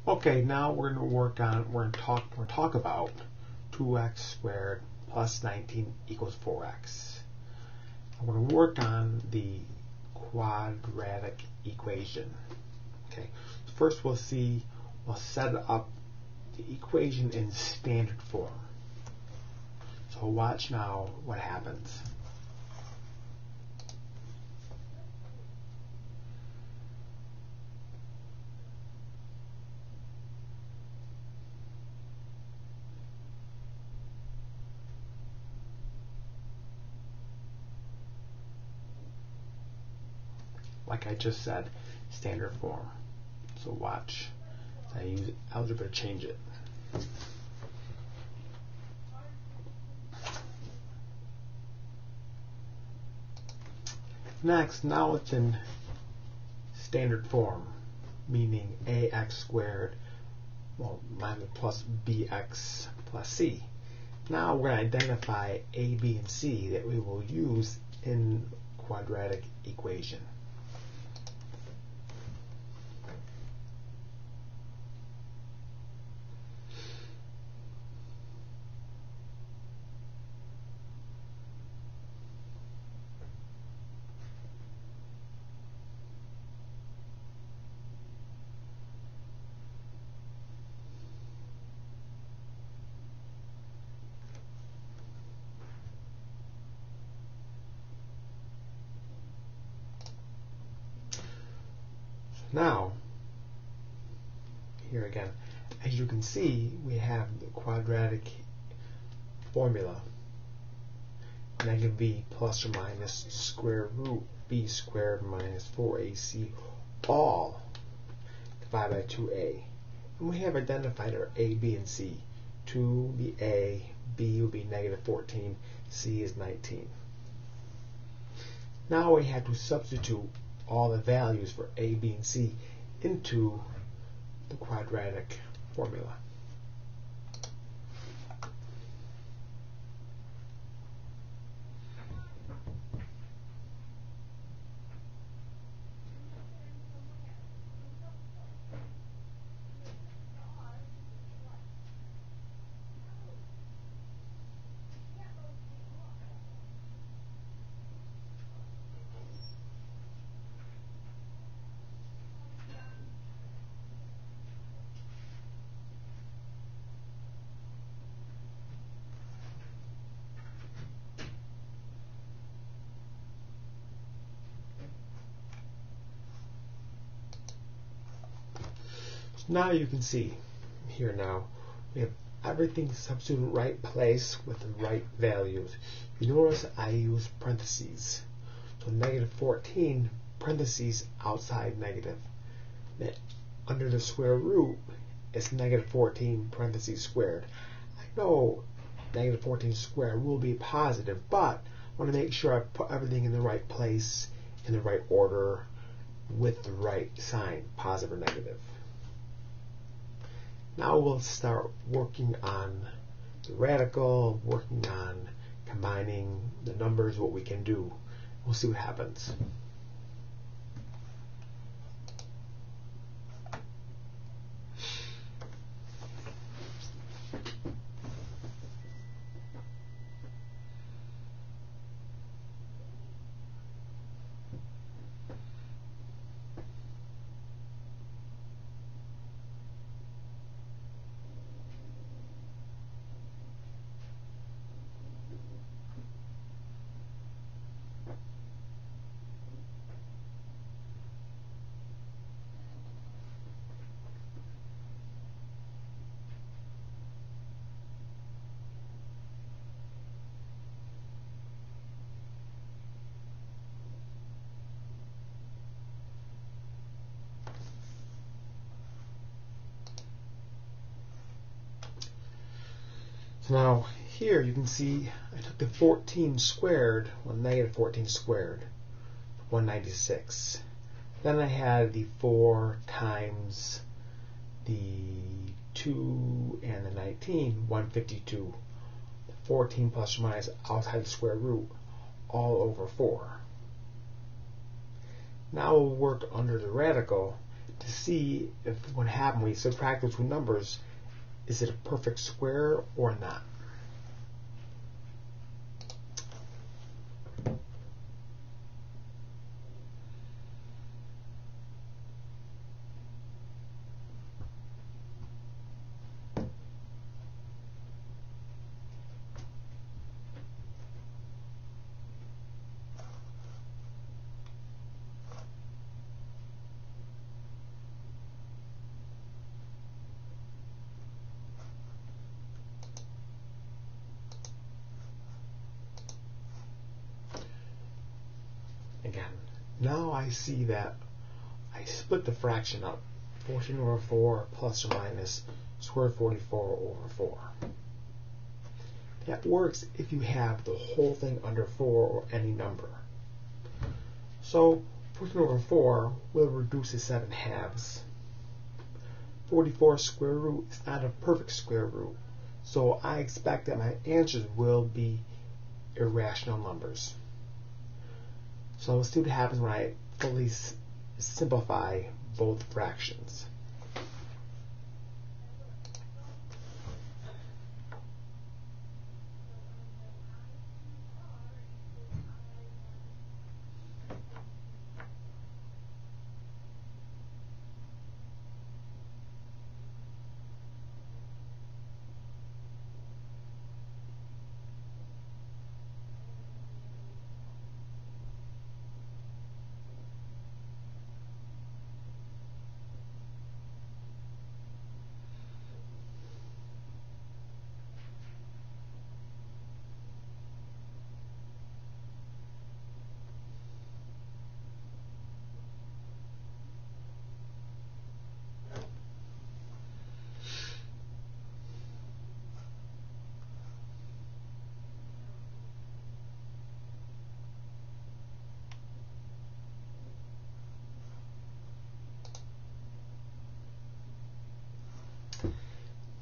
Okay, now we're going to talk about 2x squared plus 19 equals 4x. We're going to work on the quadratic equation. Okay, first we'll set up the equation in standard form. So watch now what happens. Like I just said, standard form. So watch. I use algebra to change it. Next, now it's in standard form, meaning ax squared, minus plus bx plus c. Now we're going to identify a, b, and c that we will use in quadratic equation. Now, here again, as you can see, we have the quadratic formula. Negative b plus or minus square root b squared minus 4ac all divided by 2a. And we have identified our a, b, and c. 2 will be a, b will be negative 14, c is 19. Now we have to substitute all the values for a, b, and c into the quadratic formula. Now you can see here now we have everything substituted in the right place with the right values. You notice I use parentheses. So negative 14 parentheses outside negative. Then under the square root it's negative 14 parentheses squared. I know negative 14 squared will be positive, but I want to make sure I put everything in the right place, in the right order, with the right sign, positive or negative. Now we'll start working on the radical, working on combining the numbers, what we can do. We'll see what happens. So now here you can see I took the 14 squared, negative 14 squared, 196. Then I had the 4 times the 2 and the 19, 152. The 14 plus or minus outside the square root, all over 4. Now we'll work under the radical to see if what happened when you subtract those two numbers, is it a perfect square or not. Again, now I see that I split the fraction up. 14 over 4 plus or minus square root 44 over 4. That works if you have the whole thing under 4 or any number. So 14 over 4 will reduce to 7 halves. 44 square root is not a perfect square root, so I expect that my answers will be irrational numbers. So let's see what happens when I fully simplify both fractions.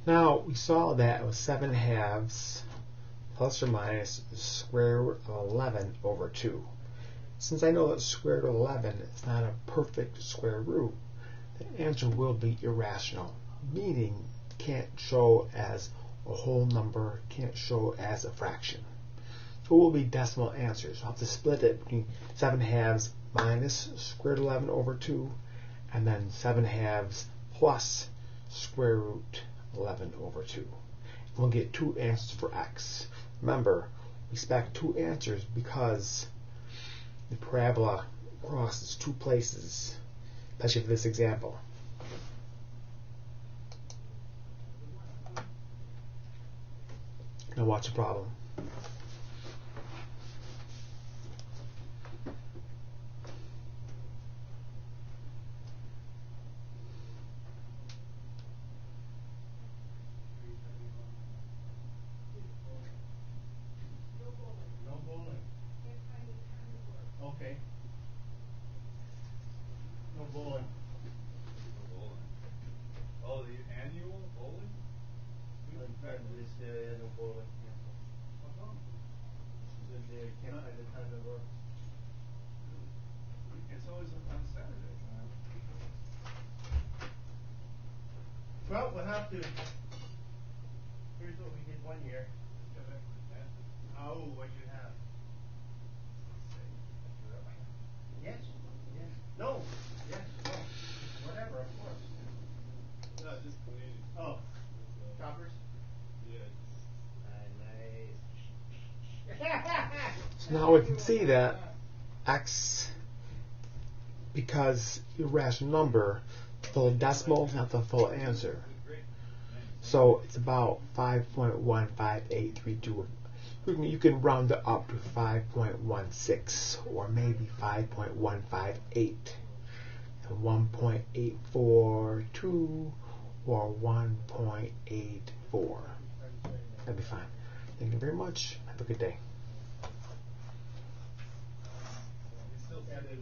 Now we saw that it was 7 halves plus or minus the square root of 11 over 2. Since I know that square root of 11 is not a perfect square root, the answer will be irrational, meaning can't show as a whole number, can't show as a fraction. So it will be decimal answers. I'll have to split it between 7 halves minus square root of 11 over 2, and then 7 halves plus square root 11 over 2. We'll get two answers for x. Remember, we expect two answers because the parabola crosses two places, especially for this example. Now watch the problem. Okay. No bowling. No bowling. Oh, the annual bowling? No bowling. How come? They can't find the time to work. It's always on Saturday. Well, we'll have to. Here's what we did one year. Just got back from the dentist. Oh, what you have? Yes. Yes. No. Yes. No. Whatever. Of course. No, just cleaning. Oh. Choppers. Yeah. Nice. So now we can see that x, because irrational number, full decimal is not the full answer. So it's about 5.15832. You can round it up to 5.16 or maybe 5.158, 1.842 or 1.84. That'd be fine. Thank you very much. Have a good day. It's still Saturday.